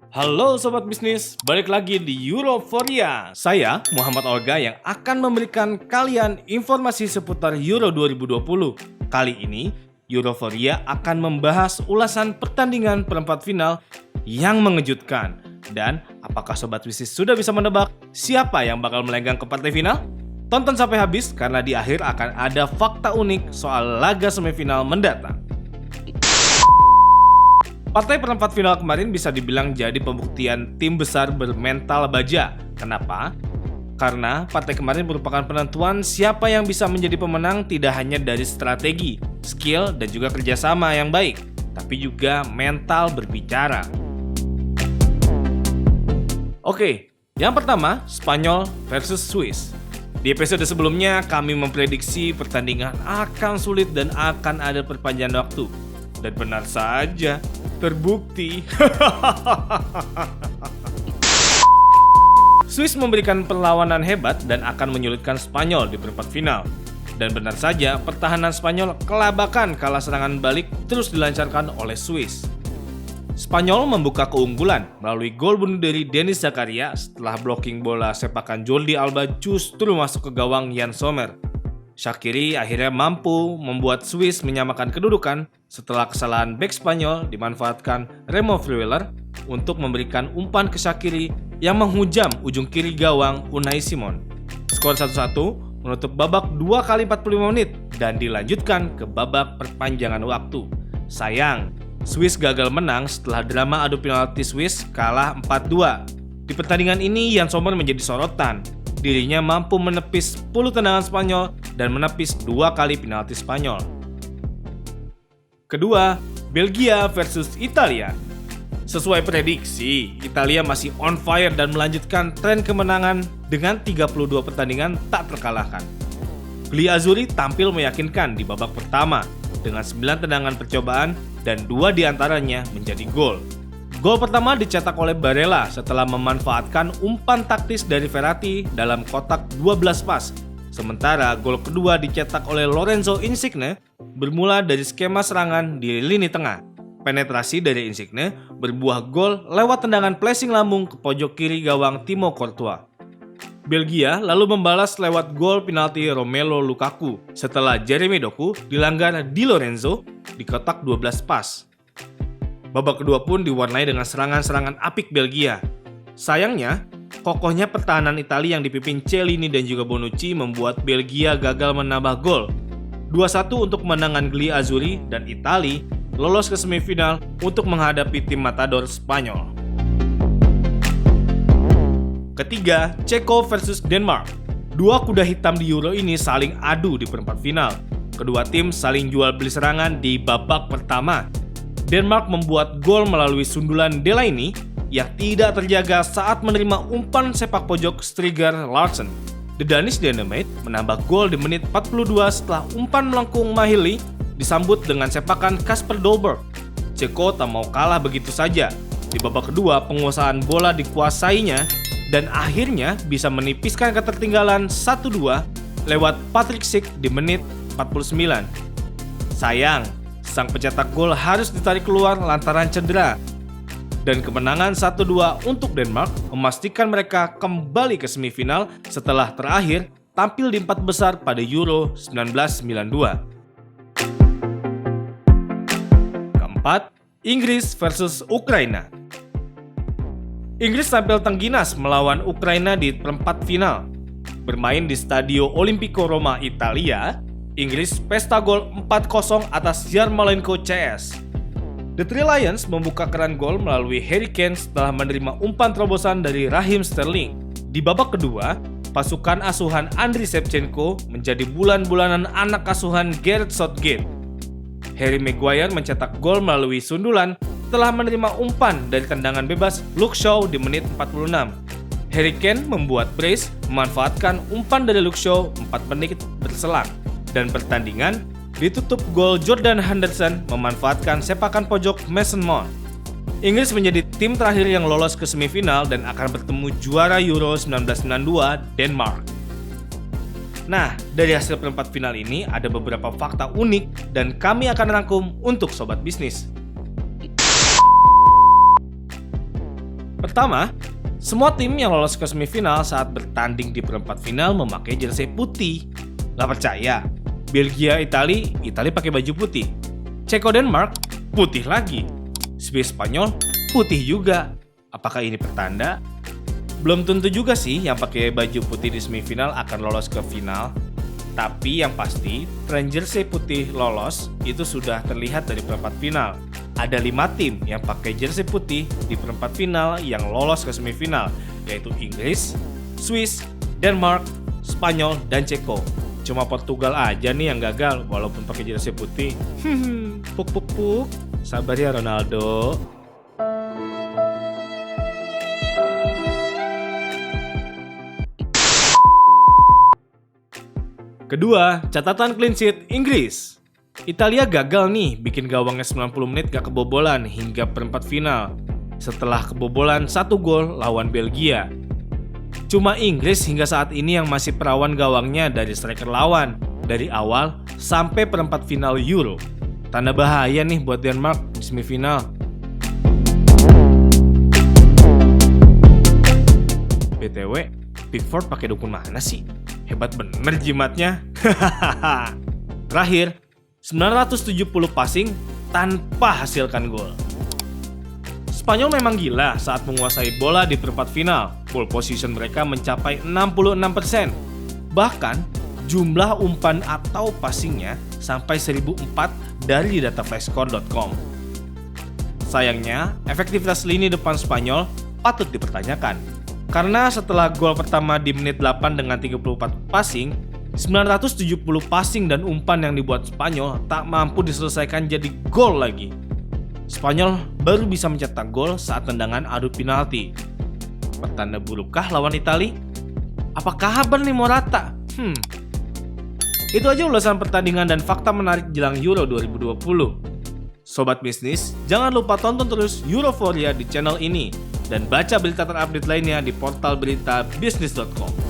Halo Sobat Bisnis, balik lagi di Euroforia. Saya Muhammad Olga yang akan memberikan kalian informasi seputar Euro 2020. Kali ini, Euroforia akan membahas ulasan pertandingan perempat final yang mengejutkan. Dan apakah Sobat Bisnis sudah bisa menebak siapa yang bakal melenggang ke partai final? Tonton sampai habis karena di akhir akan ada fakta unik soal laga semifinal mendatang. Partai perempat final kemarin bisa dibilang jadi pembuktian tim besar bermental baja. Kenapa? Karena partai kemarin merupakan penentuan siapa yang bisa menjadi pemenang tidak hanya dari strategi, skill, dan juga kerjasama yang baik, tapi juga mental berbicara. Oke, yang pertama, Spanyol versus Swiss. Di episode sebelumnya, kami memprediksi pertandingan akan sulit dan akan ada perpanjangan waktu. Dan benar saja, terbukti. Swiss memberikan perlawanan hebat dan akan menyulitkan Spanyol di perempat final. Dan benar saja, pertahanan Spanyol kelabakan kala serangan balik terus dilancarkan oleh Swiss. Spanyol membuka keunggulan melalui gol bunuh diri Denis Zakaria setelah blocking bola sepakan Jordi Alba justru masuk ke gawang Yann Sommer. Shaqiri akhirnya mampu membuat Swiss menyamakan kedudukan setelah kesalahan bek Spanyol dimanfaatkan Remo Freuler untuk memberikan umpan ke Shaqiri yang menghujam ujung kiri gawang Unai Simon. Skor 1-1 menutup babak 2 kali 45 menit dan dilanjutkan ke babak perpanjangan waktu. Sayang, Swiss gagal menang setelah drama adu penalti Swiss kalah 4-2. Di pertandingan ini Yann Sommer menjadi sorotan. Dirinya mampu menepis 10 tendangan Spanyol dan menepis 2 kali penalti Spanyol. Kedua, Belgia versus Italia. Sesuai prediksi, Italia masih on fire dan melanjutkan tren kemenangan dengan 32 pertandingan tak terkalahkan. Gli Azzurri tampil meyakinkan di babak pertama dengan 9 tendangan percobaan dan 2 diantaranya menjadi gol. Gol pertama dicetak oleh Barella setelah memanfaatkan umpan taktis dari Verratti dalam kotak 12 pas. Sementara gol kedua dicetak oleh Lorenzo Insigne bermula dari skema serangan di lini tengah. Penetrasi dari Insigne berbuah gol lewat tendangan placing lambung ke pojok kiri gawang Thibaut Courtois. Belgia lalu membalas lewat gol penalti Romelu Lukaku setelah Jeremy Doku dilanggar Di Lorenzo di kotak 12 pas. Babak kedua pun diwarnai dengan serangan-serangan apik Belgia. Sayangnya, kokohnya pertahanan Italia yang dipimpin Chiellini dan juga Bonucci membuat Belgia gagal menambah gol. 2-1 untuk kemenangan Gli Azzurri dan Italia lolos ke semifinal untuk menghadapi tim matador Spanyol. Ketiga, Ceko versus Denmark. Dua kuda hitam di Euro ini saling adu di perempat final. Kedua tim saling jual beli serangan di babak pertama. Denmark membuat gol melalui sundulan Delaney yang tidak terjaga saat menerima umpan sepak pojok Striger Larsen. The Danish Dynamite menambah gol di menit 42 setelah umpan melengkung Mahili disambut dengan sepakan Kasper Dolberg. Ceko tak mau kalah begitu saja. Di babak kedua, penguasaan bola dikuasainya dan akhirnya bisa menipiskan ketertinggalan 1-2 lewat Patrick Schick di menit 49. Sayang, sang pencetak gol harus ditarik keluar lantaran cedera. Dan kemenangan 1-2 untuk Denmark memastikan mereka kembali ke semifinal setelah terakhir tampil di 4 besar pada Euro 1992. Keempat, Inggris versus Ukraina. Inggris tampil tengginas melawan Ukraina di perempat final. Bermain di Stadio Olimpico Roma, Italia, Inggris pesta gol 4-0 atas Yarmolenko CS. The Three Lions membuka keran gol melalui Harry Kane setelah menerima umpan terobosan dari Raheem Sterling. Di babak kedua, pasukan asuhan Andriy Shevchenko menjadi bulan-bulanan anak asuhan Gareth Southgate. Harry Maguire mencetak gol melalui sundulan setelah menerima umpan dari tendangan bebas Luke Shaw di menit 46. Harry Kane membuat brace memanfaatkan umpan dari Luke Shaw 4 menit berselang. Dan pertandingan ditutup gol Jordan Henderson memanfaatkan sepakan pojok Mason Mount. Inggris menjadi tim terakhir yang lolos ke semifinal dan akan bertemu juara Euro 1992 Denmark. Nah, dari hasil perempat final ini ada beberapa fakta unik dan kami akan rangkum untuk Sobat Bisnis. Pertama, semua tim yang lolos ke semifinal saat bertanding di perempat final memakai jersey putih. Gak percaya? Belgia, Italia pakai baju putih. Ceko, Denmark, putih lagi. Swiss, Spanyol, putih juga. Apakah ini pertanda? Belum tentu juga sih yang pakai baju putih di semifinal akan lolos ke final. Tapi yang pasti, tren jersey putih lolos itu sudah terlihat dari perempat final. Ada 5 tim yang pakai jersey putih di perempat final yang lolos ke semifinal, yaitu Inggris, Swiss, Denmark, Spanyol, dan Ceko. Cuma Portugal aja nih yang gagal walaupun pakai jersey putih. Puk. Sabar ya Ronaldo. Kedua, catatan clean sheet Inggris. Italia gagal nih bikin gawangnya 90 menit gak kebobolan hingga perempat final setelah kebobolan 1 gol lawan Belgia. Cuma Inggris hingga saat ini yang masih perawan gawangnya dari striker lawan dari awal sampai perempat final Euro. Tanda bahaya nih buat Denmark di semifinal. BTW, Pickford pakai dukun mana sih? Hebat bener jimatnya. Terakhir, 970 passing tanpa hasilkan gol. Spanyol memang gila saat menguasai bola di perempat final. Ball position mereka mencapai 66%. Bahkan, jumlah umpan atau passingnya sampai 1004 dari data flashscore.com. Sayangnya, efektivitas lini depan Spanyol patut dipertanyakan. Karena setelah gol pertama di menit 8 dengan 34 passing, 970 passing dan umpan yang dibuat Spanyol tak mampu diselesaikan jadi gol lagi. Spanyol baru bisa mencetak gol saat tendangan adu penalti. Pertanda burukkah lawan Italia? Apa kabar nih Morata? Itu aja ulasan pertandingan dan fakta menarik jelang Euro 2020. Sobat bisnis, jangan lupa tonton terus Euroforia di channel ini dan baca berita terupdate lainnya di portal berita bisnis.com.